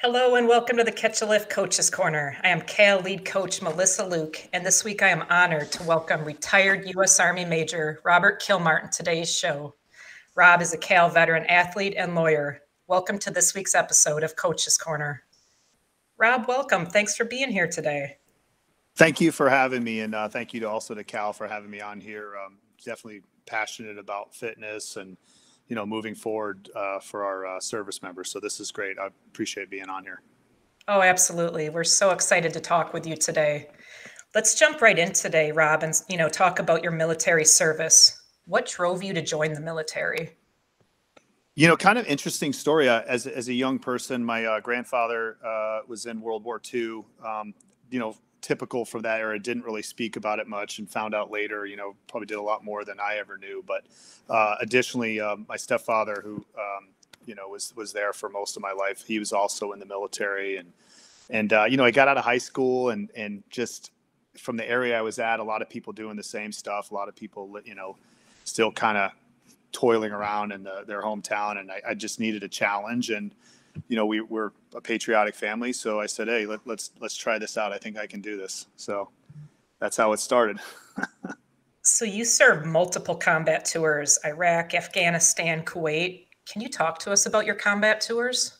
Hello and welcome to the Catch a Lift Coaches Corner. I am CAL lead coach Melissa Luke, and this week I am honored to welcome retired U.S. Army Major Robert Kilmartin to today's show. Rob is a CAL veteran athlete and lawyer. Welcome to this week's episode of Coaches Corner. Rob, welcome. Thanks for being here today. Thank you for having me, and thank you to CAL for having me on here. Definitely passionate about fitness and moving forward for our service members. So this is great. I appreciate being on here. Oh, absolutely. We're so excited to talk with you today. Let's jump right in today, Rob, and talk about your military service. What drove you to join the military? Kind of interesting story. As a young person, my grandfather was in World War II. Typical for that era, didn't really speak about it much, and found out later, probably did a lot more than I ever knew. But additionally, my stepfather, who was there for most of my life, he was also in the military, and I got out of high school, and just from the area I was at, a lot of people doing the same stuff, a lot of people, still kind of toiling around in their hometown, and I just needed a challenge. And we're a patriotic family, so I said, hey, let's try this out. I think I can do this. So that's how it started. So you served multiple combat tours: Iraq, Afghanistan, Kuwait. Can you talk to us about your combat tours?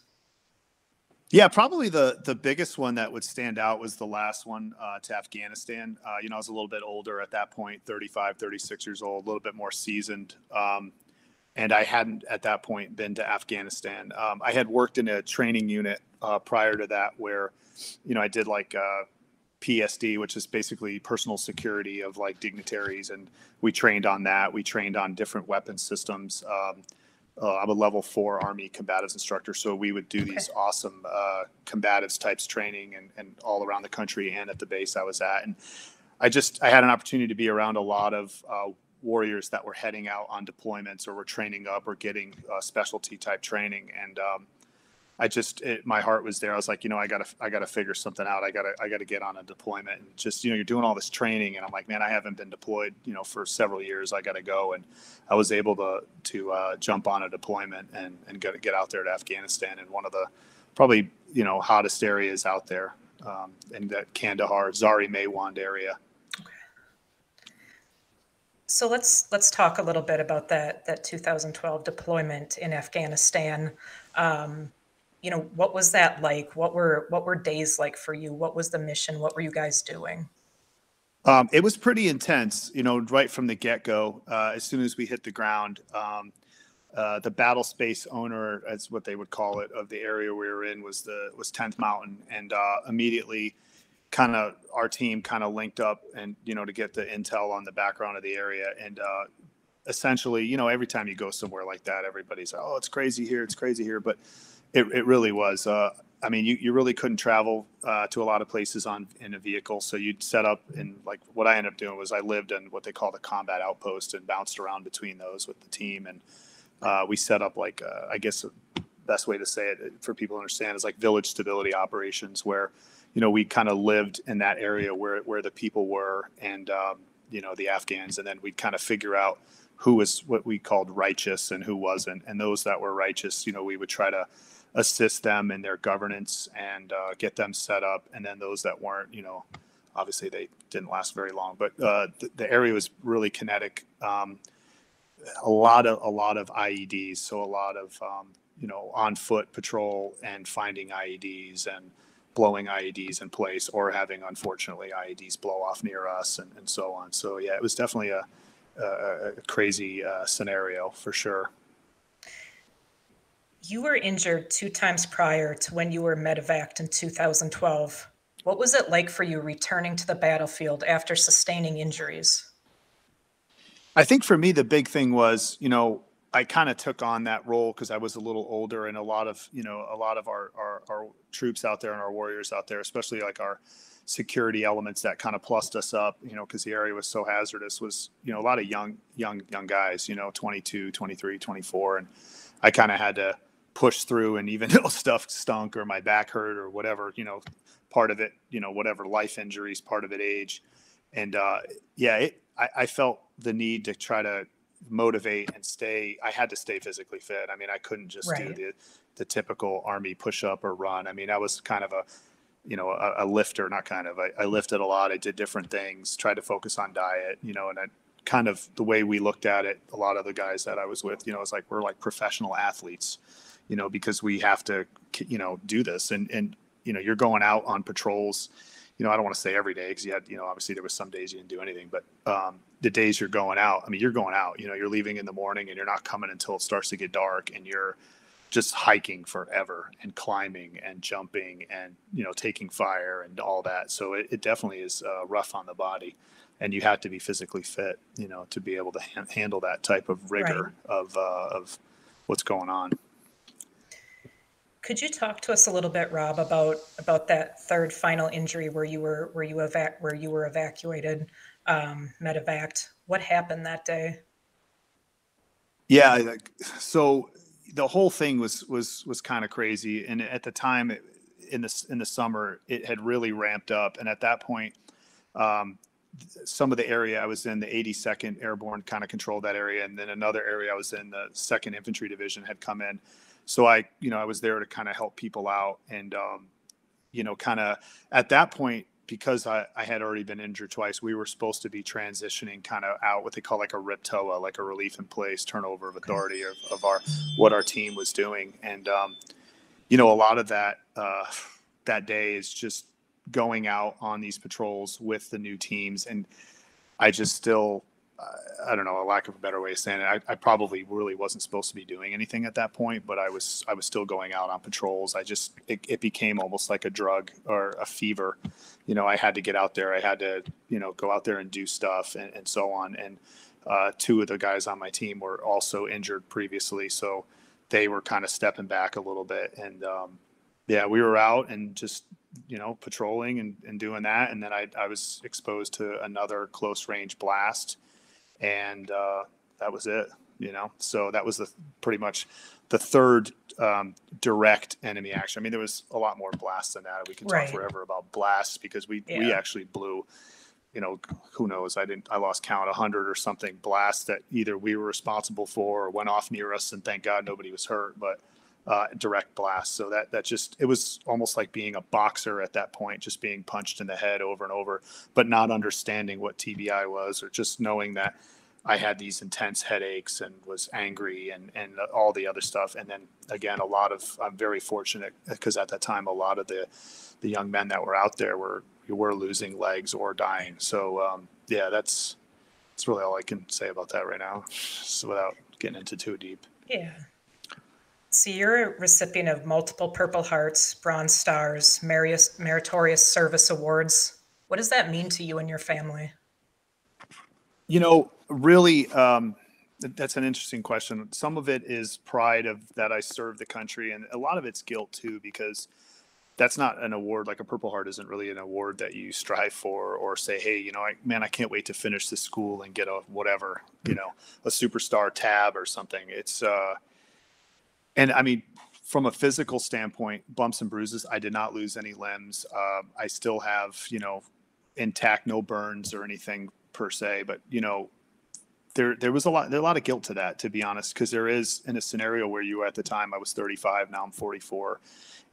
Yeah, probably the biggest one that would stand out was the last one to Afghanistan. I was a little bit older at that point, 35, 36 years old, a little bit more seasoned. And I hadn't at that point been to Afghanistan. I had worked in a training unit prior to that where, I did like PSD, which is basically personal security of like dignitaries. And we trained on that. We trained on different weapon systems. I'm a level 4 Army combatives instructor. So we would do these awesome combatives types training and all around the country and at the base I was at. And I had an opportunity to be around a lot of warriors that were heading out on deployments or were training up or getting specialty type training. And my heart was there. I was like, I gotta figure something out. I gotta get on a deployment. And just, you're doing all this training, and I'm like, man, I haven't been deployed, for several years. I gotta go. And I was able to jump on a deployment and get out there to Afghanistan in one of the probably, hottest areas out there, in that Kandahar, Zari-Maiwand area. So let's talk a little bit about that 2012 deployment in Afghanistan. What was that like? What were days like for you? What was the mission? What were you guys doing? It was pretty intense, right from the get-go. As soon as we hit the ground, the battle space owner, as what they would call it, of the area we were in was 10th Mountain, and immediately our team linked up and, to get the intel on the background of the area. And essentially, every time you go somewhere like that, everybody's, oh, it's crazy here. It's crazy here. But it really was. You really couldn't travel to a lot of places in a vehicle. So you'd set up, and like what I ended up doing was I lived in what they call the combat outpost and bounced around between those with the team. And we set up like, I guess the best way to say it for people to understand is like village stability operations, where we kind of lived in that area where the people were, and, the Afghans. And then we'd kind of figure out who was what we called righteous and who wasn't. And those that were righteous, we would try to assist them in their governance and get them set up. And then those that weren't, obviously they didn't last very long. But the area was really kinetic. A lot of IEDs. So a lot of, on foot patrol and finding IEDs and blowing IEDs in place, or having, unfortunately, IEDs blow off near us and so on. So yeah, it was definitely a crazy scenario for sure. You were injured 2 times prior to when you were medevaced in 2012. What was it like for you returning to the battlefield after sustaining injuries? I think for me, the big thing was, I kind of took on that role because I was a little older, and a lot of our troops out there and our warriors out there, especially like our security elements that kind of plussed us up, because the area was so hazardous, was, a lot of young guys, 22, 23, 24. And I kind of had to push through, and even though stuff stunk or my back hurt or whatever, part of it, whatever life injuries, part of it age. And I felt the need to try to, motivate and stay. I had to stay physically fit. I mean, I couldn't just do Right. the typical Army push up or run. I mean, I was kind of a lifter, not kind of, I lifted a lot. I did different things, tried to focus on diet, and I kind of, the way we looked at it, a lot of the guys that I was with, it's like, we're like professional athletes, because we have to, do this. And, you're going out on patrols, I don't want to say every day, because you had, obviously there was some days you didn't do anything, but the days you're going out, I mean, you're going out, you're leaving in the morning and you're not coming until it starts to get dark, and you're just hiking forever and climbing and jumping and, taking fire and all that. So it definitely is rough on the body, and you have to be physically fit, to be able to handle that type of rigor of what's going on. Could you talk to us a little bit, Rob, about that third final injury where you were evacuated, medevaced? What happened that day? Yeah, so the whole thing was kind of crazy, and at the time, in the summer, it had really ramped up, and at that point, some of the area I was in, the 82nd Airborne, kind of controlled that area, and then another area I was in, the 2nd Infantry Division, had come in. So I was there to kind of help people out, and kind of at that point, because I had already been injured twice, we were supposed to be transitioning kind of out what they call like a RIPTOA, like a relief in place, turnover of authority of what our team was doing. And, a lot of that, that day is just going out on these patrols with the new teams. And I just still, I don't know, a lack of a better way of saying it, I probably really wasn't supposed to be doing anything at that point, but I was still going out on patrols. It became almost like a drug or a fever. I had to get out there. I had to, go out there and do stuff and so on. And 2 of the guys on my team were also injured previously, so they were kind of stepping back a little bit. And yeah, we were out and just, patrolling and doing that. And then I was exposed to another close range blast, and that was it. So that was pretty much the third direct enemy action. I mean, there was a lot more blasts than that. We can talk forever about blasts, because we actually blew, who knows? I lost count, 100 or something blasts that either we were responsible for or went off near us, and thank God nobody was hurt, but direct blasts. So that just, it was almost like being a boxer at that point, just being punched in the head over and over, but not understanding what TBI was, or just knowing that I had these intense headaches and was angry and all the other stuff. And then again, I'm very fortunate, because at that time, a lot of the young men that were out there were losing legs or dying. So yeah, that's really all I can say about that right now, so without getting into too deep. Yeah. So you're a recipient of multiple Purple Hearts, Bronze Stars, Meritorious Service Awards. What does that mean to you and your family? Really, that's an interesting question. Some of it is pride of that I served the country, and a lot of it's guilt too, because that's not an award. Like a Purple Heart isn't really an award that you strive for or say, hey, I can't wait to finish this school and get a whatever, a superstar tab or something. It's and I mean, from a physical standpoint, bumps and bruises, I did not lose any limbs. I still have, intact, no burns or anything per se, but there was a lot of guilt to that, to be honest, because there is, in a scenario where you were, at the time I was 35, now I'm 44,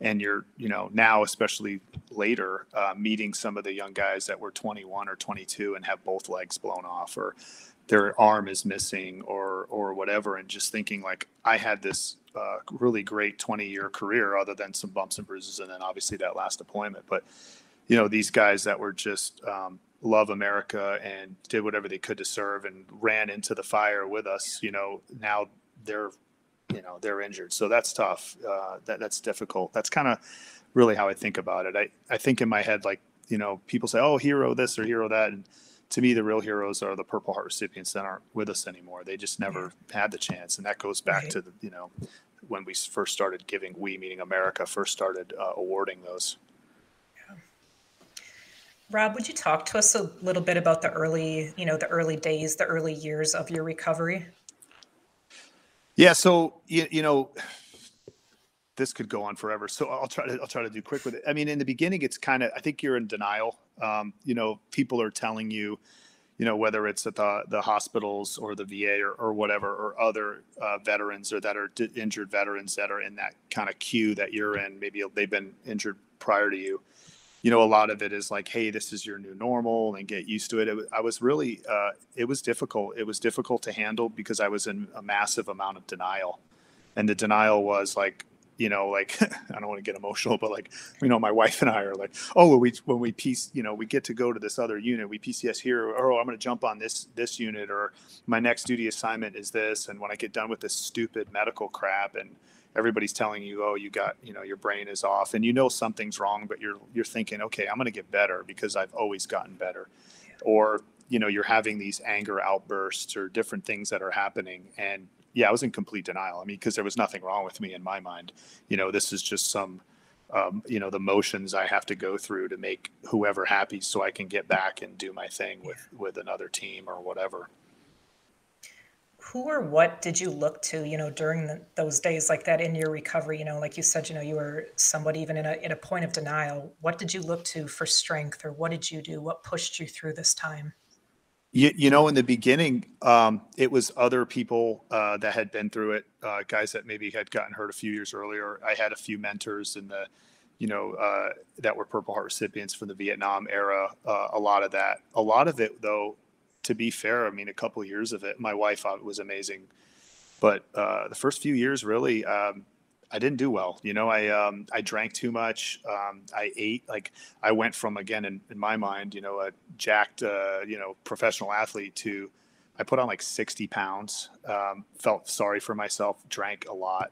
and you're, now, especially later, meeting some of the young guys that were 21 or 22 and have both legs blown off, or their arm is missing, or whatever, and just thinking like, I had this really great 20-year career, other than some bumps and bruises, and then obviously that last deployment. But these guys that were just love America and did whatever they could to serve and ran into the fire with us, now they're injured. So that's tough. That's difficult. That's kind of really how I think about it. I think in my head, like, people say, oh, hero this or hero that. And to me, the real heroes are the Purple Heart recipients that aren't with us anymore. They just never had the chance. And that goes back to the, when we first started giving, we meaning America, first started awarding those. Rob, would you talk to us a little bit about the early days, the early years of your recovery? Yeah. So, this could go on forever. So I'll try to do quick with it. I mean, in the beginning, it's kind of, I think you're in denial. People are telling you, you know, whether it's at the hospitals or the VA or whatever, or other veterans or that are injured veterans that are in that kind of queue that you're in. Maybe they've been injured prior to you. You know, a lot of it is like, hey, this is your new normal and get used to it. I was really, it was difficult. It was difficult to handle because I was in a massive amount of denial. And the denial was like, you know, like, I don't want to get emotional, but like, you know, my wife and I are like, oh, when we piece, you know, we get to go to this other unit, we PCS here, or oh, I'm going to jump on this unit, or my next duty assignment is this. And when I get done with this stupid medical crap and everybody's telling you, oh, you got, you know, your brain is off and you know something's wrong, but you're thinking, okay, I'm going to get better because I've always gotten better. Or, you know, you're having these anger outbursts or different things that are happening. And yeah, I was in complete denial. I mean, because there was nothing wrong with me in my mind. You know, this is just some, you know, the motions I have to go through to make whoever happy so I can get back and do my thing with another team or whatever. Who or what did you look to, you know, during those days like that in your recovery? You know, like you said, you know, you were somewhat even in a point of denial. What did you look to for strength, or what did you do? What pushed you through this time? You know, in the beginning, it was other people that had been through it, guys that maybe had gotten hurt a few years earlier. I had a few mentors in the, you know, that were Purple Heart recipients from the Vietnam era. A lot of it, though, to be fair, I mean, a couple of years of it, my wife was amazing, but the first few years, really, I didn't do well. You know, I drank too much. I ate, like, I went from, again, in my mind, you know, a jacked, you know, professional athlete to, I put on like 60 pounds, felt sorry for myself, drank a lot,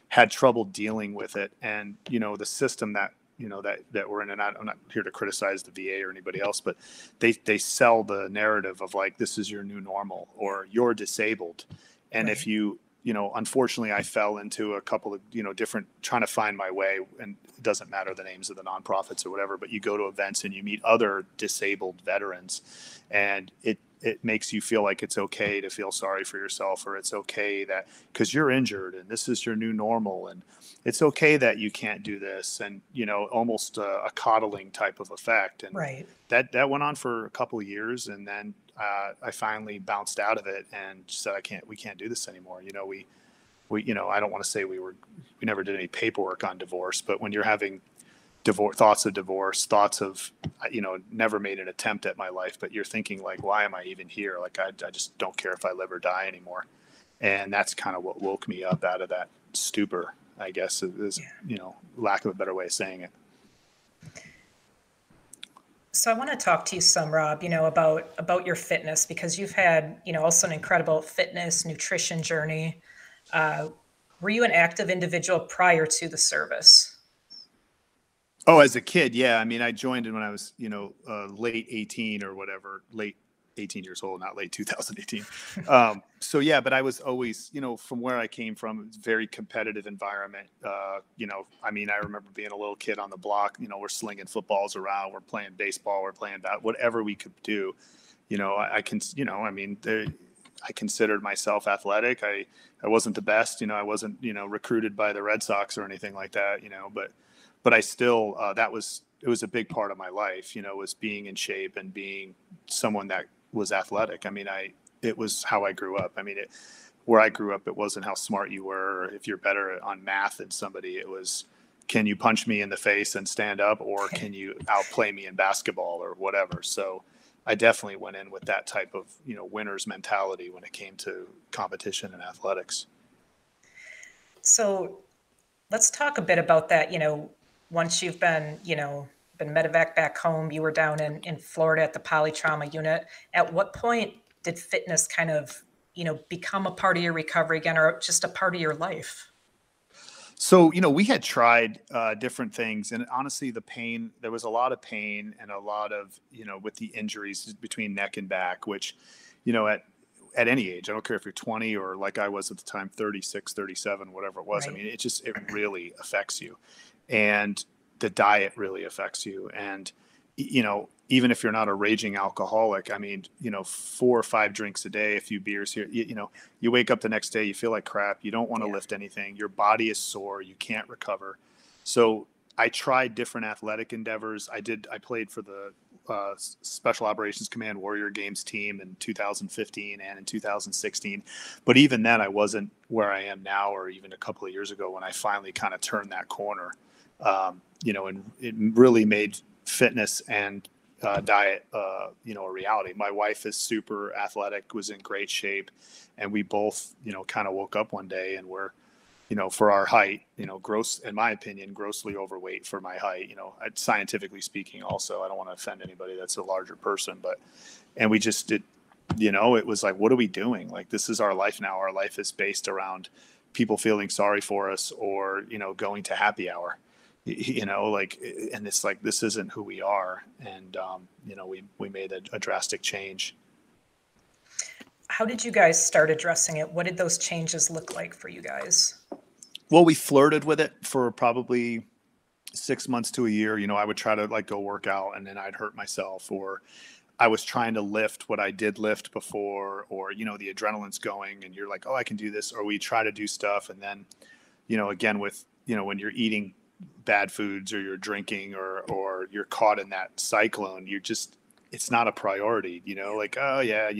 had trouble dealing with it. And, you know, the system that, you know, that we're in, and I'm not here to criticize the VA or anybody else, but they sell the narrative of like, this is your new normal, or you're disabled. And Right. if you know, unfortunately, I fell into a couple of, you know, different, trying to find my way, and it doesn't matter the names of the nonprofits or whatever, but you go to events and you meet other disabled veterans, and it makes you feel like it's okay to feel sorry for yourself, or it's okay that because you're injured and this is your new normal, and it's okay that you can't do this, and, you know, almost a coddling type of effect. And Right. that went on for a couple of years, and then I finally bounced out of it and said, we can't do this anymore. You know, we, you know, I don't want to say we never did any paperwork on divorce, but when you're having thoughts of, you know, never made an attempt at my life, but you're thinking like, why am I even here? Like, I just don't care if I live or die anymore. And that's kind of what woke me up out of that stupor, I guess, is, you know, lack of a better way of saying it. So I want to talk to you some, Rob, you know, about your fitness, because you've had, you know, also an incredible fitness, nutrition journey. Uh, were you an active individual prior to the service? Oh, as a kid, yeah. I mean, I joined in when I was, you know, late 18 or whatever, late 18 years old, not late 2018. So yeah, but I was always, you know, from where I came from, it's a very competitive environment. You know, I mean, I remember being a little kid on the block, you know, we're slinging footballs around, we're playing baseball, we're playing whatever we could do. You know, I can, you know, I mean, I considered myself athletic. I wasn't the best, you know, I wasn't, you know, recruited by the Red Sox or anything like that, you know, but I still, it was a big part of my life, you know, was being in shape and being someone that was athletic. I mean, it was how I grew up. I mean, where I grew up, it wasn't how smart you were, or if you're better on math than somebody. It was, can you punch me in the face and stand up, or can you outplay me in basketball or whatever? So I definitely went in with that type of, you know, winner's mentality when it came to competition and athletics. So let's talk a bit about that. You know, once you've been, you know, been medevac back home, you were down in Florida at the polytrauma unit. At what point did fitness kind of, you know, become a part of your recovery again, or just a part of your life? So, you know, we had tried different things, and honestly, there was a lot of pain and a lot of, you know, with the injuries between neck and back, which, you know, at any age, I don't care if you're 20 or like I was at the time, 36, 37, whatever it was. I Right. mean, it really affects you, and the diet really affects you. And, you know, even if you're not a raging alcoholic, I mean, you know, 4 or 5 drinks a day, a few beers here, you know, you wake up the next day, you feel like crap. You don't want to Yeah. lift anything. Your body is sore. You can't recover. So I tried different athletic endeavors. I played for the Special Operations Command Warrior Games team in 2015 and in 2016. But even then, I wasn't where I am now, or even a couple of years ago when I finally kind of turned that corner. And it really made fitness and diet, a reality. My wife is super athletic, was in great shape, and we both, kind of woke up one day and we're, for our height, in my opinion, grossly overweight for my height, scientifically speaking. Also, I don't want to offend anybody that's a larger person, and we just did, it was like, what are we doing? Like, this is our life now. Our life is based around people feeling sorry for us, or, going to happy hour, and it's like, this isn't who we are. And, we made a drastic change. How did you guys start addressing it? What did those changes look like for you guys? Well, we flirted with it for probably 6 months to a year. I would try to go work out, and then I'd hurt myself, or I was trying to lift what I did lift before, or, the adrenaline's going and you're like, oh, I can do this. Or we try to do stuff. And then, again, with, when you're eating bad foods, or you're drinking, or you're caught in that cyclone, it's not a priority, oh yeah,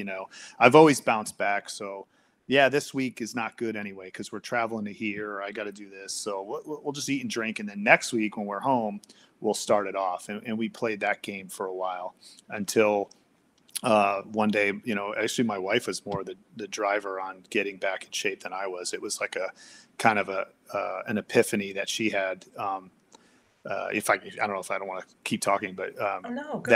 I've always bounced back. So yeah, this week is not good anyway, because we're traveling to here, or I got to do this. So we'll just eat and drink. And then next week when we're home, we'll start it off. And we played that game for a while until one day, actually my wife was more the driver on getting back in shape than I was. It was like a kind of an epiphany that she had. I don't know if I don't want to keep talking, but no, go.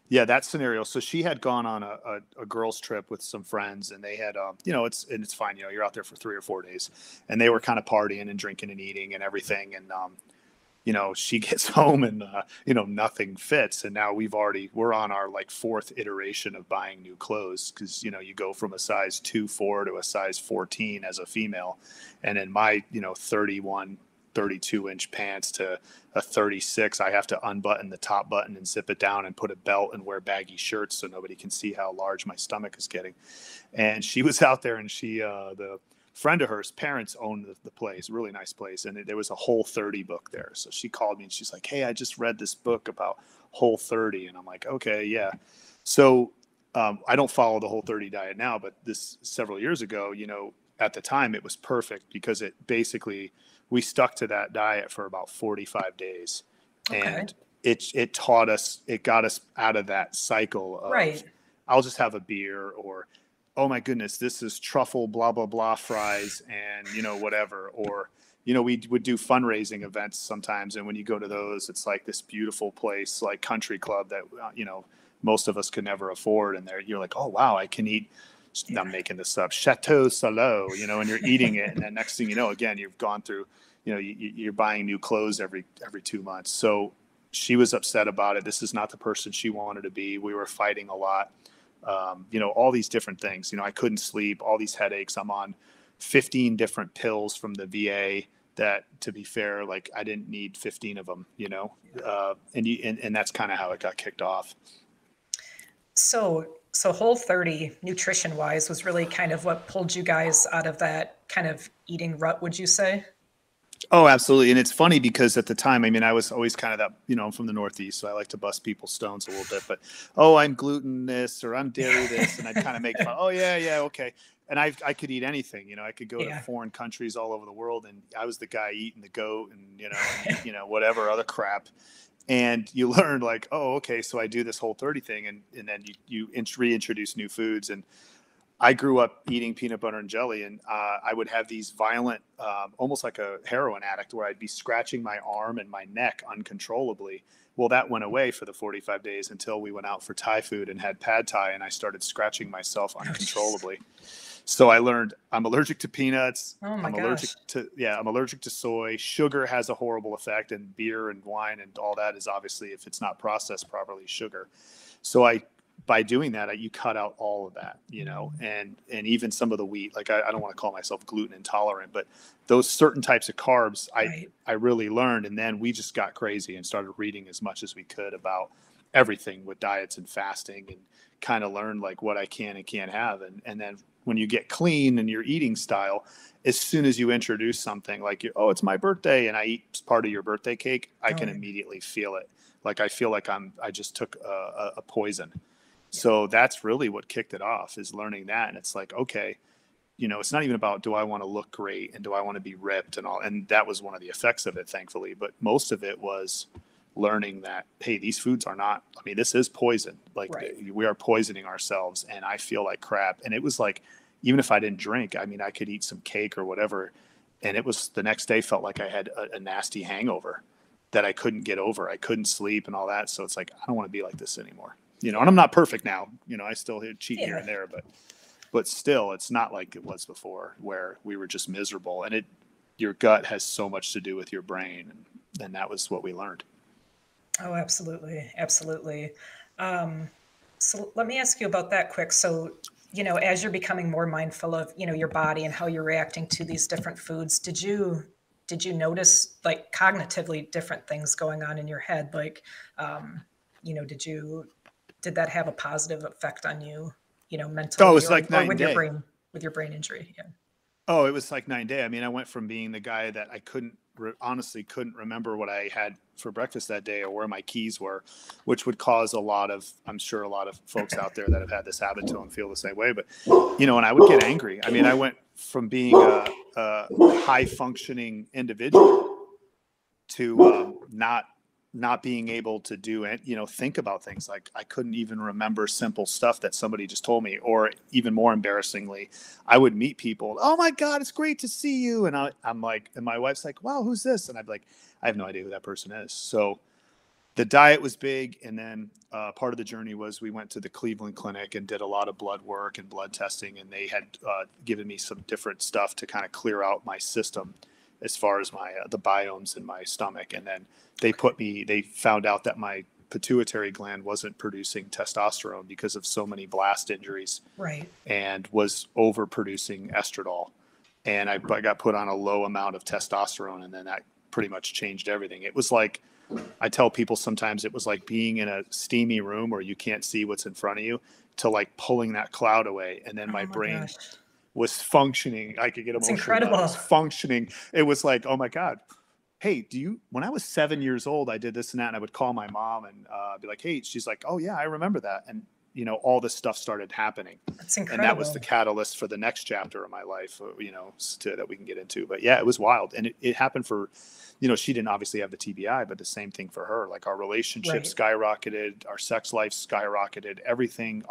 that scenario. So she had gone on a girls trip with some friends, and they had, it's fine. You're out there for 3 or 4 days, and they were kind of partying and drinking and eating and everything. And, she gets home and, nothing fits. And now we're on our 4th iteration of buying new clothes. Cause you go from a size 2-4 to a size 14 as a female. And in my, 32-inch pants to a 36, I have to unbutton the top button and zip it down and put a belt and wear baggy shirts so nobody can see how large my stomach is getting. And she was out there, and the friend of hers parents owned the place, really nice place, and there was a Whole30 book there. So she called me and she's like, hey, I just read this book about Whole30. And I'm like, okay, yeah. So I don't follow the Whole30 diet now, but this several years ago, at the time it was perfect, because it basically, we stuck to that diet for about 45 days. Okay. And it taught us, it got us out of that cycle of, right, I'll just have a beer, or, oh my goodness, this is truffle, blah, blah, blah fries, and, whatever. Or, we would do fundraising events sometimes. And when you go to those, it's like this beautiful place, like country club that, most of us could never afford. And you're like, oh, wow, I can eat, I'm making this up, Chateau Salo, and you're eating it. And then next thing you know, again, you've gone through, you're buying new clothes every 2 months. So she was upset about it. This is not the person she wanted to be. We were fighting a lot. All these different things, I couldn't sleep, all these headaches. I'm on 15 different pills from the VA that, to be fair, I didn't need 15 of them, and that's kind of how it got kicked off. So Whole30 nutrition wise was really kind of what pulled you guys out of that kind of eating rut, would you say? Oh, absolutely. And it's funny because at the time, I was always kind of that, I'm from the Northeast, so I like to bust people's stones a little bit, but, oh, I'm gluten this, or I'm dairy this. And I'd kind of make fun. Oh yeah. Okay. And I could eat anything, I could go to foreign countries all over the world, and I was the guy eating the goat and, whatever other crap. And you learn oh, okay, so I do this Whole30 thing. And then you reintroduce new foods. And I grew up eating peanut butter and jelly, and I would have these violent, almost like a heroin addict, where I'd be scratching my arm and my neck uncontrollably. Well, that went away for the 45 days until we went out for Thai food and had pad Thai, and I started scratching myself uncontrollably. So I learned I'm allergic to peanuts. Oh my I'm gosh. I'm allergic to soy. Sugar has a horrible effect, and beer and wine and all that is obviously, if it's not processed properly, sugar. So by doing that, you cut out all of that, and even some of the wheat. I don't want to call myself gluten intolerant, but those certain types of carbs, I really learned. And then we just got crazy and started reading as much as we could about everything with diets and fasting, and kind of learned what I can and can't have. And then, when you get clean in your eating style, as soon as you introduce something like, oh, it's my birthday, and I eat part of your birthday cake, I can immediately feel it. Like I feel like I just took a poison. So that's really what kicked it off, is learning that. And it's like, okay, it's not even about, do I want to look great and do I want to be ripped and all. And that was one of the effects of it, thankfully. But most of it was learning that, hey, these foods are not, I mean, this is poison. Like we are poisoning ourselves, and I feel like crap. And it was like, even if I didn't drink, I mean, I could eat some cake or whatever. And it was, the next day felt like I had a nasty hangover that I couldn't get over. I couldn't sleep and all that. So it's like, I don't want to be like this anymore, and I'm not perfect now, I still cheat here and there, but still it's not like it was before, where we were just miserable. And your gut has so much to do with your brain. And that was what we learned. Oh, absolutely. Absolutely. So let me ask you about that quick. So, as you're becoming more mindful of, your body and how you're reacting to these different foods, did you notice like cognitively different things going on in your head? Like, did that have a positive effect on you, mentally? Oh, it was like night and day. With your brain injury. Yeah. Oh, it was like night and day. I mean, I went from being the guy that I honestly couldn't remember what I had for breakfast that day or where my keys were, which would cause I'm sure a lot of folks out there that have had this habit to them feel the same way. But, and I would get angry. I mean, I went from being a high functioning individual to not being able to do it, think about things. Like I couldn't even remember simple stuff that somebody just told me. Or even more embarrassingly, I would meet people. Oh my God, it's great to see you. And I'm like, and my wife's like, wow, who's this? And I'd be like, I have no idea who that person is. So the diet was big. And then part of the journey was we went to the Cleveland Clinic and did a lot of blood work and blood testing. And they had given me some different stuff to kind of clear out my system as far as my the biomes in my stomach. And then they found out that my pituitary gland wasn't producing testosterone because of so many blast injuries, right, and was overproducing estradiol. And I got put on a low amount of testosterone, and then that pretty much changed everything. It was like, I tell people sometimes it was like being in a steamy room where you can't see what's in front of you, to like pulling that cloud away. And then my brain was functioning. I could get emotional. It's incredible. It was functioning. It was like, oh my God. Hey, when I was 7 years old, I did this and that, and I would call my mom and be like, hey, she's like, oh yeah, I remember that. And all this stuff started happening. That's incredible. And that was the catalyst for the next chapter of my life, that we can get into. But yeah, it was wild. And it happened for, she didn't obviously have the TBI, but the same thing for her. Like our relationship skyrocketed, our sex life skyrocketed, everything,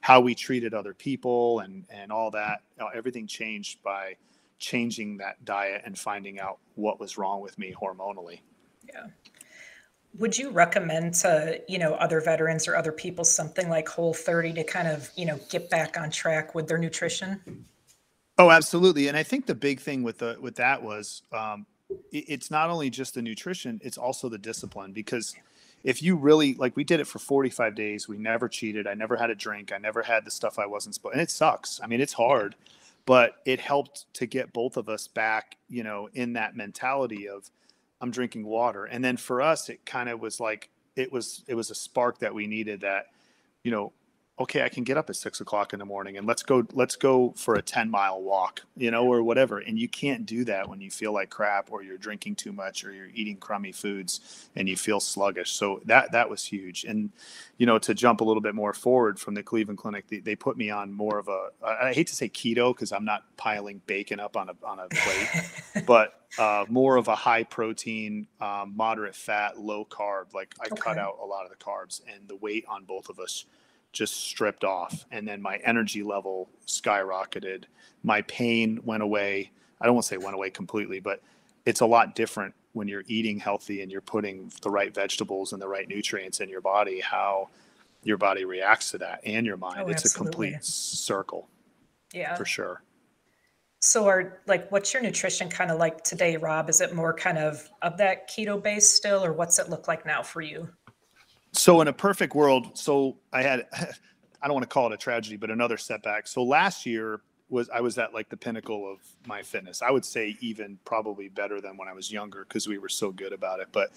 how we treated other people and all that, everything changed by changing that diet and finding out what was wrong with me hormonally. Yeah. Would you recommend to, other veterans or other people something like Whole30 to kind of, get back on track with their nutrition? Oh, absolutely. And I think the big thing with that was it's not only just the nutrition, it's also the discipline. Because if you really, like, we did it for 45 days, we never cheated. I never had a drink. I never had the stuff I wasn't supposed to. And it sucks. I mean, it's hard. Yeah. But it helped to get both of us back, in that mentality of I'm drinking water. And then for us, it kind of was like, it was a spark that we needed, that, okay, I can get up at 6 o'clock in the morning and let's go for a 10-mile walk, or whatever. And you can't do that when you feel like crap, or you're drinking too much, or you're eating crummy foods and you feel sluggish. So that was huge. And, to jump a little bit more forward from the Cleveland Clinic, they put me on more of I hate to say keto, because I'm not piling bacon up on a plate, but more of a high protein, moderate fat, low carb. Like I cut out a lot of the carbs, and the weight on both of us just stripped off. And then my energy level skyrocketed. My pain went away. I don't want to say went away completely, but it's a lot different when you're eating healthy and you're putting the right vegetables and the right nutrients in your body, how your body reacts to that, and your mind. It's a complete circle. Yeah, for sure. So what's your nutrition kind of like today, Rob? Is it more kind of that keto base still, or what's it look like now for you? So in a perfect world, I don't want to call it a tragedy, but another setback. So last year I was at like the pinnacle of my fitness. I would say even probably better than when I was younger, because we were so good about it. But,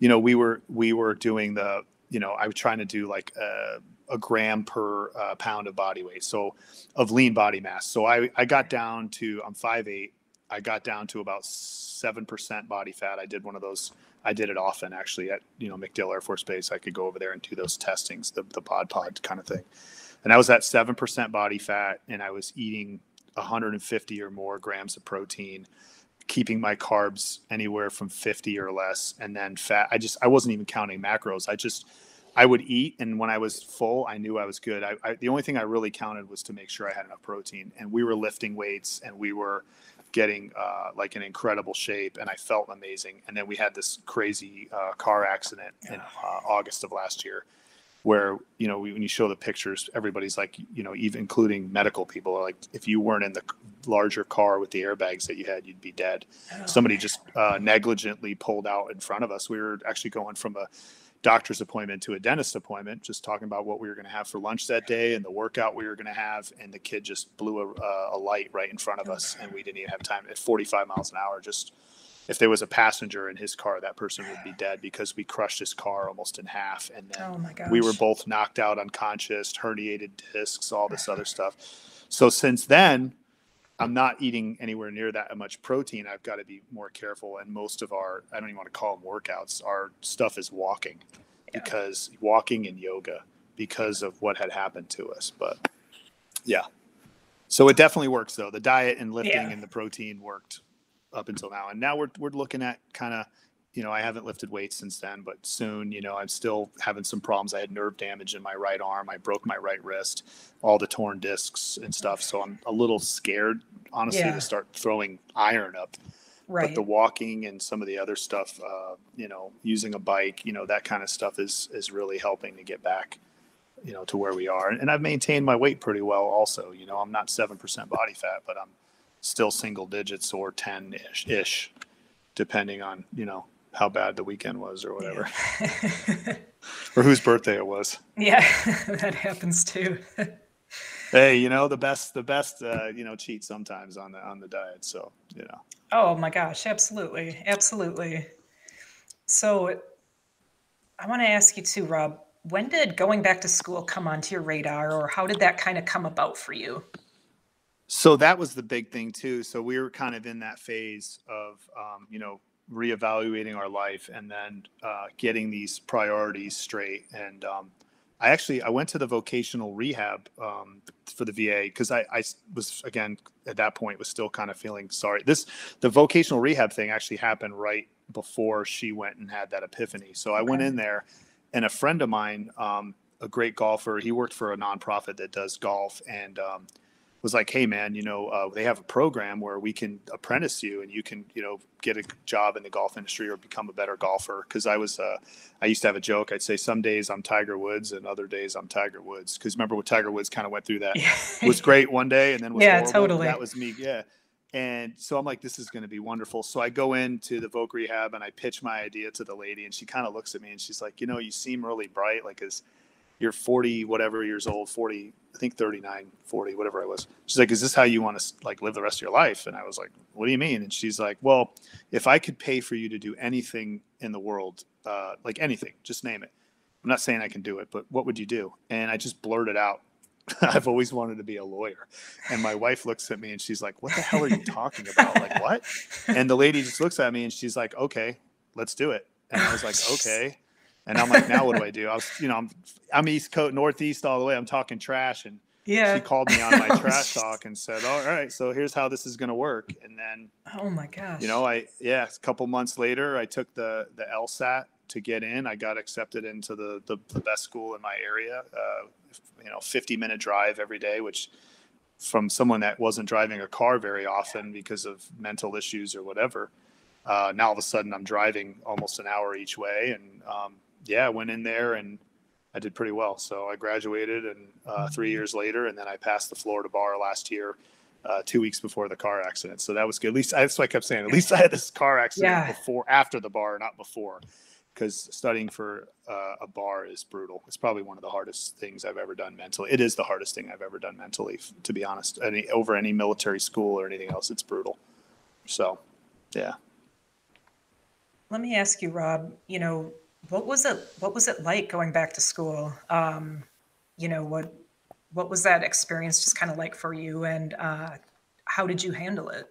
we were doing the I was trying to do like a gram per pound of body weight, so of lean body mass. So I got down to, I'm 5'8". I got down to about 7% body fat. I did one of those. I did it often actually at, MacDill Air Force Base. I could go over there and do those testings, the pod kind of thing. And I was at 7% body fat, and I was eating 150 or more grams of protein, keeping my carbs anywhere from 50 or less, and then fat. I wasn't even counting macros. I would eat, and when I was full, I knew I was good. The only thing I really counted was to make sure I had enough protein. And we were lifting weights, and we were getting like an incredible shape, and I felt amazing. And then we had this crazy car accident in August of last year, where, when you show the pictures, everybody's like, even including medical people are like, if you weren't in the larger car with the airbags that you had, you'd be dead. Somebody just negligently pulled out in front of us. We were actually going from a doctor's appointment to a dentist appointment, just talking about what we were going to have for lunch that day and the workout we were going to have. And the kid just blew a light right in front of us, and we didn't even have time at 45 miles an hour. Just, if there was a passenger in his car, that person would be dead, because we crushed his car almost in half. And then we were both knocked out, unconscious, herniated discs, all this other stuff. So since then, I'm not eating anywhere near that much protein. I've got to be more careful. And most of our, I don't even want to call them workouts, our stuff is walking, because walking and yoga, because of what had happened to us. But yeah, so it definitely works though. The diet and lifting and the protein worked up until now. And now we're looking at kind of, I haven't lifted weights since then, but soon, I'm still having some problems. I had nerve damage in my right arm. I broke my right wrist, all the torn discs and stuff. So I'm a little scared, honestly, to start throwing iron up. Right. But the walking and some of the other stuff, using a bike, that kind of stuff is really helping to get back, to where we are. And I've maintained my weight pretty well also. I'm not 7% body fat, but I'm still single digits or 10-ish, depending on, how bad the weekend was or whatever, or whose birthday it was. Yeah, that happens too. Hey, the best, cheat sometimes on the diet. So, Oh my gosh. Absolutely. Absolutely. So I want to ask you too, Rob, when did going back to school come onto your radar, or how did that kind of come about for you? So that was the big thing too. So we were kind of in that phase of, reevaluating our life, and then getting these priorities straight. And I went to the vocational rehab for the VA, because I was, again, at that point, was still kind of feeling sorry. The vocational rehab thing actually happened right before she went and had that epiphany. So I went in there, and a friend of mine, a great golfer, he worked for a nonprofit that does golf, and was like, hey man, they have a program where we can apprentice you, and you can, get a job in the golf industry or become a better golfer. Cause I used to have a joke. I'd say some days I'm Tiger Woods and other days I'm Tiger Woods. Cause remember when Tiger Woods kind of went through that, was great one day and then was horrible. Totally. That was me. Yeah. And so I'm like, this is going to be wonderful. So I go into the Voc Rehab and I pitch my idea to the lady, and she kind of looks at me and she's like, you seem really bright. Like, you're 40, whatever years old, 40, I think 39, 40, whatever I was. She's like, is this how you want to like live the rest of your life? And I was like, what do you mean? And she's like, well, if I could pay for you to do anything in the world, like anything, just name it. I'm not saying I can do it, but what would you do? And I just blurted out, I've always wanted to be a lawyer. And my wife looks at me and she's like, what the hell are you talking about? Like, what? And the lady just looks at me and she's like, okay, let's do it. And I was like, okay. And I'm like, now what do I do? I'm East Coast, Northeast all the way. I'm talking trash. And she called me on my trash talk and said, all right, so here's how this is going to work. And then, oh my gosh, a couple months later, I took the LSAT to get in. I got accepted into the best school in my area, 50-minute drive every day, which from someone that wasn't driving a car very often because of mental issues or whatever. Now all of a sudden I'm driving almost an hour each way. And, I went in there and I did pretty well. So I graduated, and 3 years later, and then I passed the Florida bar last year, 2 weeks before the car accident. So that was good. At least that's what I kept saying. At least I had this car accident after the bar, not before, because studying for a bar is brutal. It's probably one of the hardest things I've ever done mentally. It is the hardest thing I've ever done mentally, to be honest. Over any military school or anything else, it's brutal. So, yeah. Let me ask you, Rob, What was it like going back to school? You know, what was that experience just kind of like for you, and how did you handle it?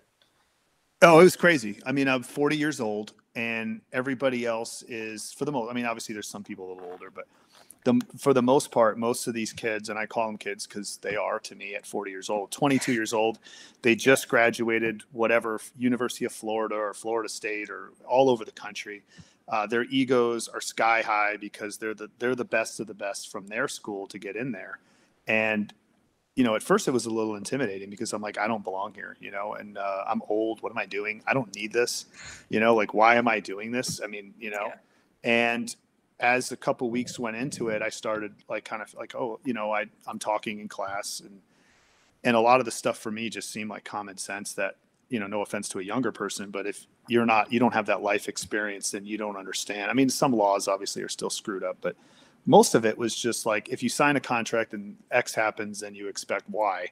Oh, it was crazy. I mean, I'm 40 years old, and everybody else is, for the most, I mean, obviously there's some people a little older, but for the most part, most of these kids, and I call them kids because they are to me at 40 years old, 22 years old, they just graduated whatever University of Florida or Florida State or all over the country. Their egos are sky high because they're the best of the best from their school to get in there. And at first it was a little intimidating because I'm like, I don't belong here, and I'm old. What am I doing? I don't need this, like, why am I doing this? I mean, Yeah. and as a couple weeks went into it, I started like kind of like, oh, I'm talking in class, and a lot of the stuff for me just seemed like common sense that, no offense to a younger person, but if you don't have that life experience, then you don't understand. I mean, some laws obviously are still screwed up, but most of it was just like, if you sign a contract and X happens, then you expect Y.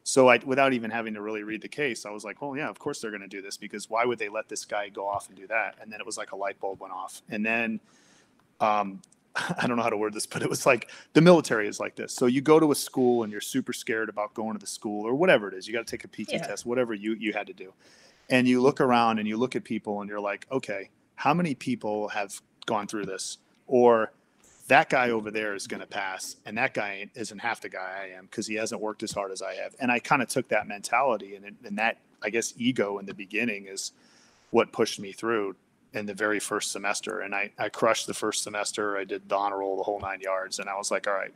So without even having to really read the case, I was like, oh yeah, of course they're going to do this, because why would they let this guy go off and do that? And then it was like a light bulb went off. And then, I don't know how to word this, but it was like the military is like this. So you go to a school and you're super scared about going to the school or whatever it is. You got to take a PT test, whatever you had to do. And you look around and you look at people and you're like, okay, how many people have gone through this? Or that guy over there is going to pass, and that guy isn't half the guy I am because he hasn't worked as hard as I have. And I kind of took that mentality, and that, I guess, ego in the beginning is what pushed me through in the very first semester. And I crushed the first semester. I did the honor roll, the whole 9 yards. And I was like, all right,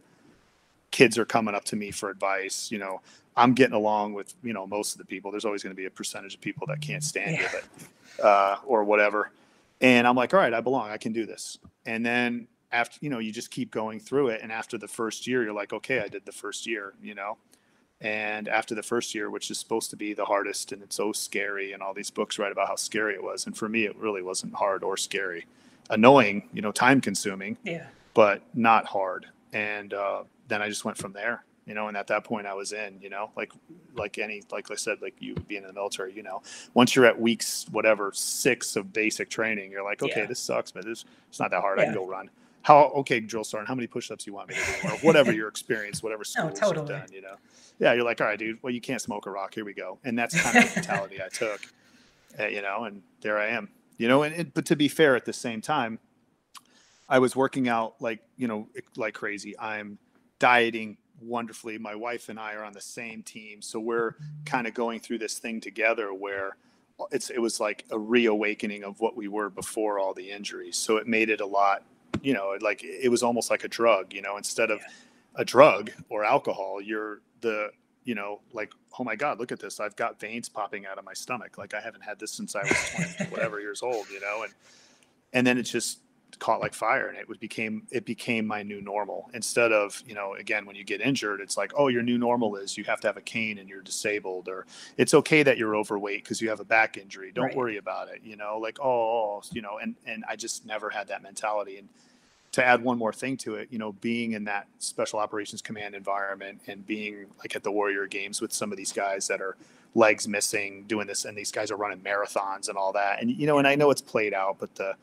kids are coming up to me for advice. I'm getting along with, most of the people. There's always going to be a percentage of people that can't stand you, but, or whatever. And I'm like, all right, I belong. I can do this. And then after, you just keep going through it. And after the first year, you're like, okay, I did the first year, and after the first year, which is supposed to be the hardest, and it's so scary, and all these books write about how scary it was. And for me, it really wasn't hard or scary. Annoying, time consuming, but not hard. And then I just went from there, and at that point I was in, like I said, like you being in the military, once you're at weeks, whatever, 6 of basic training, you're like, okay, this sucks, but it's not that hard. I can go run. Okay, drill sergeant, how many push-ups you want me to do, or whatever your experience, whatever schools you've done, Yeah, you're like, all right, dude, well, you can't smoke a rock. Here we go. And that's kind of the mentality I took, and there I am, but to be fair, at the same time, I was working out like crazy. I'm dieting wonderfully. My wife and I are on the same team. So we're kind of going through this thing together where it was like a reawakening of what we were before all the injuries. So it made it a lot, like it was almost like a drug, instead of a drug or alcohol, you're like, oh my God, look at this. I've got veins popping out of my stomach. Like I haven't had this since I was 20, whatever years old, and then it just caught like fire, and it became my new normal. Instead of, again, when you get injured, it's like, oh, your new normal is you have to have a cane and you're disabled, or it's okay that you're overweight because you have a back injury. Don't worry about it. Like, and I just never had that mentality. And to add one more thing to it, being in that special operations command environment and being like at the Warrior Games with some of these guys that are legs missing doing this, and these guys are running marathons and all that. And, and I know it's played out, but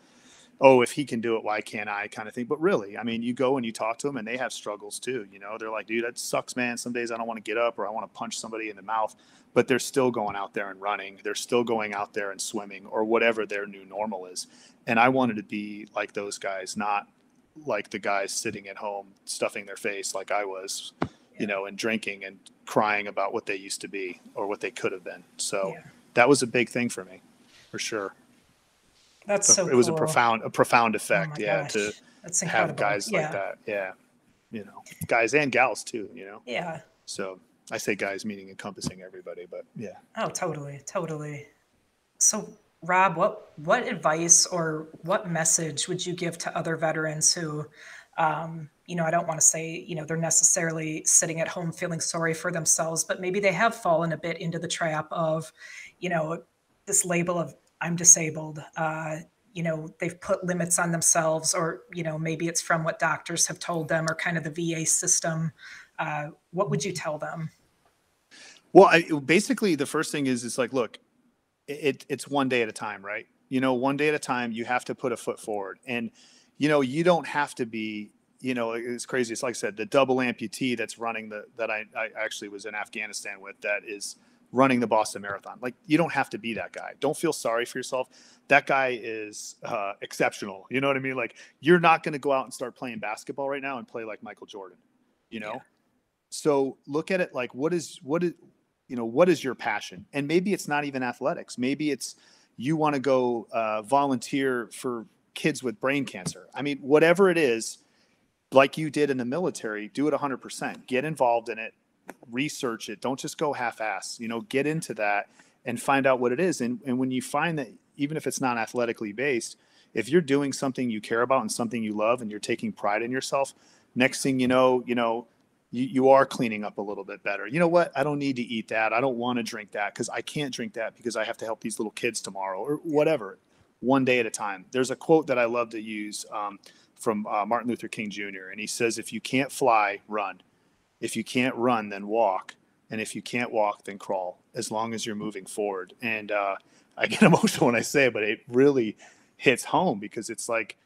if he can do it, why can't I kind of thing. But really, I mean, you go and you talk to them and they have struggles too. They're like, dude, that sucks, man. Some days I don't want to get up, or I want to punch somebody in the mouth, but they're still going out there and running. They're still going out there and swimming, or whatever their new normal is. And I wanted to be like those guys, not like the guys sitting at home stuffing their face like I was, and drinking and crying about what they used to be or what they could have been. So that was a big thing for me, for sure. That's so it was cool. a profound effect. Oh to That's have guys like that. Yeah. Guys and gals too, Yeah. So I say guys meaning encompassing everybody, but yeah. Oh, totally. Totally. So Rob, what advice or what message would you give to other veterans who, I don't want to say, they're necessarily sitting at home feeling sorry for themselves, but maybe they have fallen a bit into the trap of, this label of I'm disabled. They've put limits on themselves, or, maybe it's from what doctors have told them or kind of the VA system. What would you tell them? Well, basically the first thing is, it's like, look, it's one day at a time, right? One day at a time, you have to put a foot forward. And, you don't have to be, it's crazy. It's like I said, the double amputee that's running that I actually was in Afghanistan with, that is running the Boston Marathon. Like, you don't have to be that guy. Don't feel sorry for yourself. That guy is exceptional. You know what I mean? Like, you're not going to go out and start playing basketball right now and play like Michael Jordan, Yeah. So look at it like, what is your passion? And maybe it's not even athletics. Maybe it's, you want to go volunteer for kids with brain cancer. I mean, whatever it is, like you did in the military, do it 100%. Get involved in it, research it. Don't just go half-ass. Get into that and find out what it is. And when you find that, even if it's not athletically based, if you're doing something you care about and something you love and you're taking pride in yourself, next thing you know, you are cleaning up a little bit better. You know what? I don't need to eat that. I don't want to drink that because I can't drink that because I have to help these little kids tomorrow, or whatever. One day at a time. There's a quote that I love to use from Martin Luther King Jr. And he says, if you can't fly, run. If you can't run, then walk. And if you can't walk, then crawl, as long as you're moving forward. And I get emotional when I say it, but it really hits home, because it's like,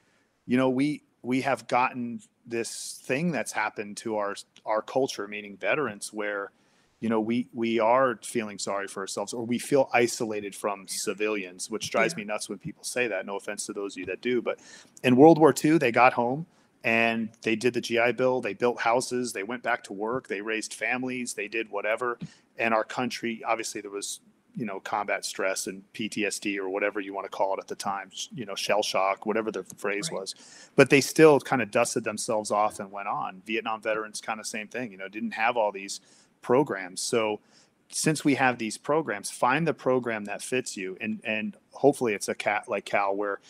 we have gotten this thing that's happened to our culture, meaning veterans, where, we are feeling sorry for ourselves, or we feel isolated from civilians, which drives me nuts when people say that. No offense to those of you that do, but in World War II, they got home and they did the GI Bill. They built houses. They went back to work. They raised families. They did whatever. And our country, obviously there was, combat stress and PTSD, or whatever you want to call it at the time, shell shock, whatever the phrase was, but they still kind of dusted themselves off and went on. Vietnam veterans, kind of same thing, didn't have all these programs. So since we have these programs, find the program that fits you. And hopefully it's a cat like Cal, where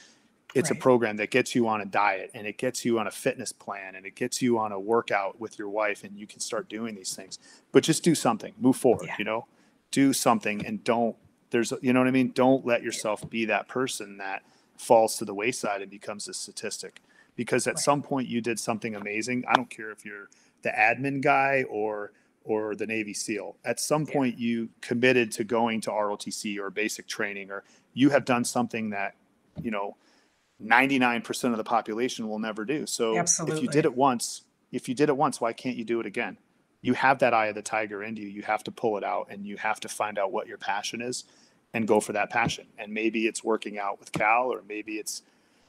it's a program that gets you on a diet, and it gets you on a fitness plan, and it gets you on a workout with your wife, and you can start doing these things. But just do something, move forward, do something, and don't let yourself be that person that falls to the wayside and becomes a statistic. Because at some point you did something amazing. I don't care if you're the admin guy or the Navy SEAL. At some point you committed to going to ROTC or basic training, or you have done something that, 99% of the population will never do. So if you did it once, why can't you do it again? You have that eye of the tiger in you. You have to pull it out, and you have to find out what your passion is and go for that passion. And maybe it's working out with Cal, or maybe it's,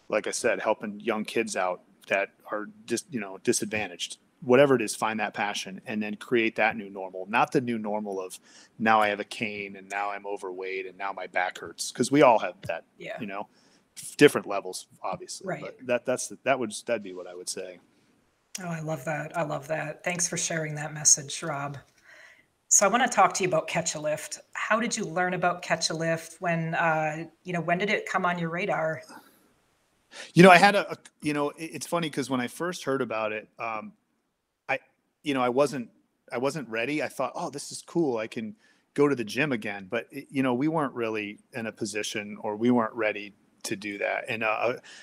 like I said, helping young kids out that are just, disadvantaged. Whatever it is, find that passion and then create that new normal. Not the new normal of, now I have a cane and now I'm overweight and now my back hurts. Because we all have that, different levels, obviously. Right. But that'd be what I would say. Oh, I love that. I love that. Thanks for sharing that message, Rob. So I want to talk to you about Catch a Lift. How did you learn about Catch a Lift? When did it come on your radar? I had it's funny because when I first heard about it, I wasn't ready. I thought, oh, this is cool. I can go to the gym again. But, we weren't really in a position, or we weren't ready to do that. And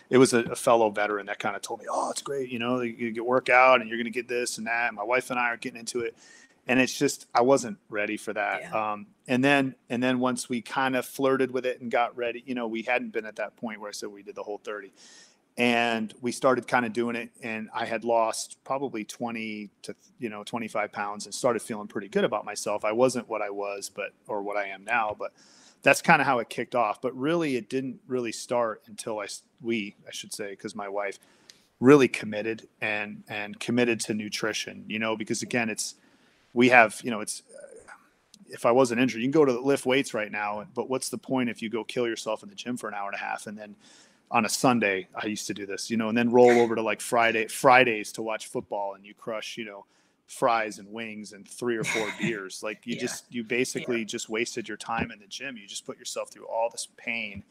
it was a fellow veteran that kind of told me, oh, it's great. You get work out and you're going to get this and that. And my wife and I are getting into it. And it's just, I wasn't ready for that. Yeah. And then once we kind of flirted with it and got ready, we hadn't been at that point where I said we did the whole 30. And we started kind of doing it, and I had lost probably 20 to 25 pounds and started feeling pretty good about myself. I wasn't what I was, or what I am now, but that's kind of how it kicked off. But really, it didn't really start until I should say, because my wife really committed and committed to nutrition, because again, it's if I wasn't injured, you can go to lift weights right now, but what's the point if you go kill yourself in the gym for an hour and a half, and then on a Sunday, I used to do this, and then roll over to like Fridays to watch football, and you crush, fries and wings and 3 or 4 beers. Like you basically just wasted your time in the gym. You just put yourself through all this pain,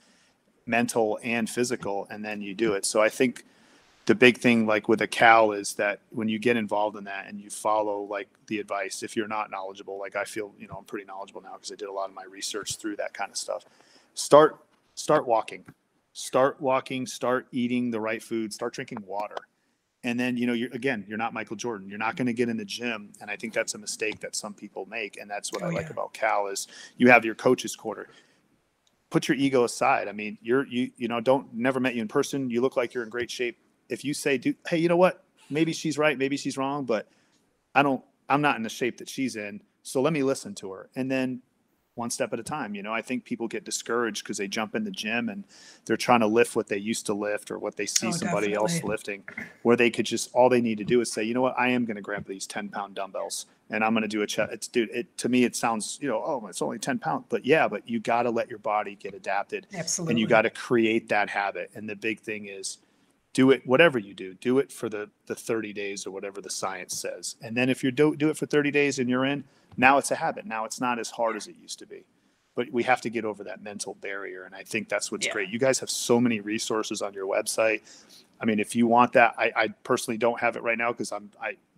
mental and physical, and then you do it. So I think the big thing, like with a Cal, is that when you get involved in that and you follow like the advice, if you're not knowledgeable, like I feel, I'm pretty knowledgeable now because I did a lot of my research through that kind of stuff. Start walking, start eating the right food, start drinking water. And then, you're not Michael Jordan. You're not going to get in the gym. And I think that's a mistake that some people make. And that's what I like about Cal is you have your coach's corner. Put your ego aside. I mean, never met you in person. You look like you're in great shape if you say, hey, you know what? Maybe she's right. Maybe she's wrong, but I'm not in the shape that she's in. So let me listen to her. And then one step at a time. I think people get discouraged because they jump in the gym and they're trying to lift what they used to lift or what they see somebody else lifting, where they could just, all they need to do is say, you know what, I am going to grab these 10-pound dumbbells and I'm going to do a chest. To me, it sounds, oh, it's only 10 pounds, but you got to let your body get adapted. Absolutely. And you got to create that habit. And the big thing is, do it, whatever you do it for the 30 days or whatever the science says. And then if you do it for 30 days and you're in, now it's a habit. Now it's not as hard as it used to be, but we have to get over that mental barrier. And I think that's what's great. You guys have so many resources on your website. I mean, if you want that, I personally don't have it right now because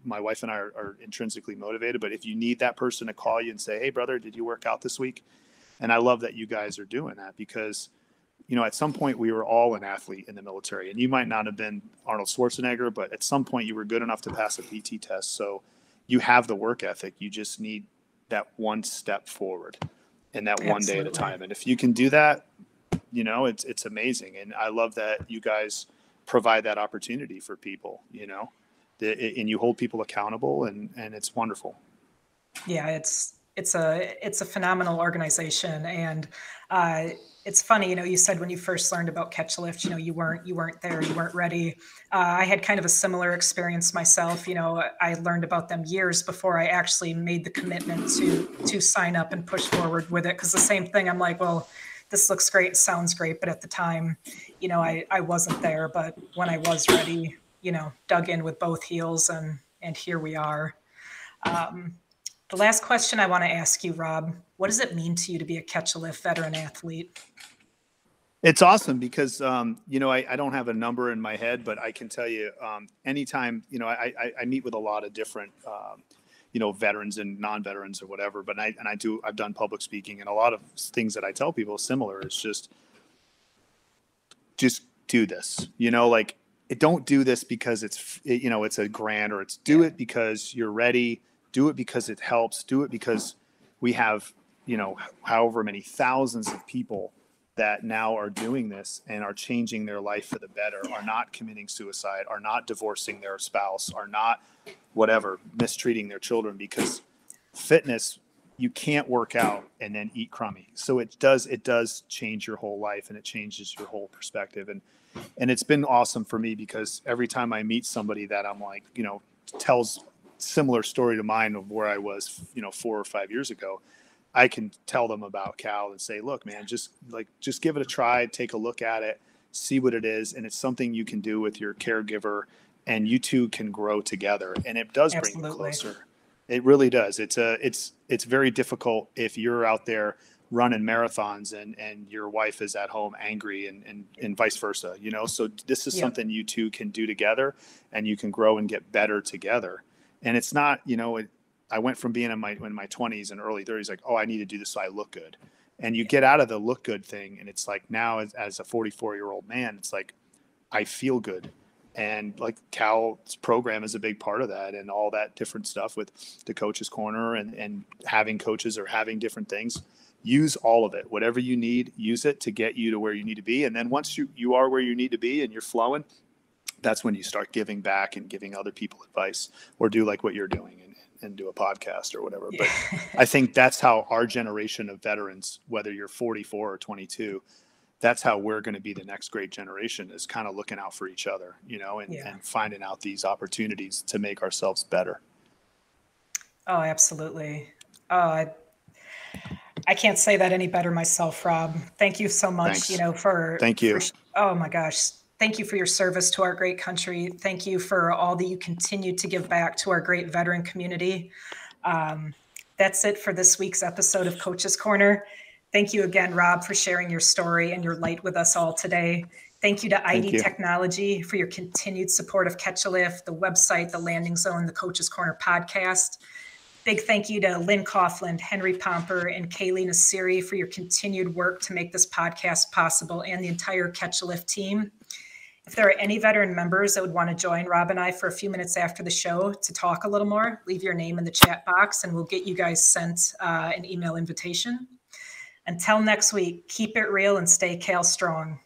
my wife and I are intrinsically motivated, but if you need that person to call you and say, hey brother, did you work out this week? And I love that you guys are doing that because at some point we were all an athlete in the military, and you might not have been Arnold Schwarzenegger, but at some point you were good enough to pass a PT test. So you have the work ethic. You just need that one step forward and that one day at a time. And if you can do that, it's amazing. And I love that you guys provide that opportunity for people, and you hold people accountable, and it's wonderful. Yeah, it's a phenomenal organization. And it's funny, you said when you first learned about Catch a Lift, you weren't there, you weren't ready. I had kind of a similar experience myself. I learned about them years before I actually made the commitment to sign up and push forward with it. Because the same thing, I'm like, well, this looks great, sounds great, but at the time, I wasn't there. But when I was ready, dug in with both heels, and here we are. The last question I want to ask you, Rob, what does it mean to you to be a Catch a Lift veteran athlete? It's awesome because, I don't have a number in my head, but I can tell you anytime, I meet with a lot of different, veterans and non-veterans or whatever, but I've done public speaking, and a lot of things that I tell people similar. It's just do this, don't do this because it's a grant, or it because you're ready. Do it because it helps. Do it because we have, however many thousands of people that now are doing this and are changing their life for the better, are not committing suicide, are not divorcing their spouse, are not mistreating their children, because fitness, you can't work out and then eat crummy. So it does change your whole life, and it changes your whole perspective. And it's been awesome for me because every time I meet somebody that I'm like, tells similar story to mine of where I was, 4 or 5 years ago, I can tell them about Cal and say, look, man, just give it a try, take a look at it, see what it is. And it's something you can do with your caregiver, and you two can grow together. And it does bring you closer. It really does. It's very difficult if you're out there running marathons and your wife is at home angry, and vice versa, so this is something you two can do together, and you can grow and get better together. And it's not, I went from being in my 20s and early 30s, like, oh, I need to do this so I look good. And you get out of the look good thing. And it's like, now as a 44-year-old man, it's like, I feel good. And like Cal's program is a big part of that, and all that different stuff with the Coach's Corner and having coaches or having different things. Use all of it. Whatever you need, use it to get you to where you need to be. And then once you are where you need to be and you're flowing, that's when you start giving back and giving other people advice, or do like what you're doing and do a podcast or whatever. But I think that's how our generation of veterans, whether you're 44 or 22, that's how we're going to be the next great generation, is kind of looking out for each other, and finding out these opportunities to make ourselves better. Oh, absolutely. I can't say that any better myself, Rob. Thank you so much, Thanks. Thank you. Oh my gosh. Thank you for your service to our great country. Thank you for all that you continue to give back to our great veteran community. That's it for this week's episode of Coach's Corner. Thank you again, Rob, for sharing your story and your light with us all today. Thank you to ID Technology for your continued support of Catch a Lift, the website, the Landing Zone, the Coach's Corner podcast. Big thank you to Lynn Coughlin, Henry Pomper, and Kaylee Nasiri for your continued work to make this podcast possible, and the entire Catch a Lift team. If there are any veteran members that would want to join Rob and I for a few minutes after the show to talk a little more, leave your name in the chat box and we'll get you guys sent an email invitation. Until next week, keep it real and stay Cal strong.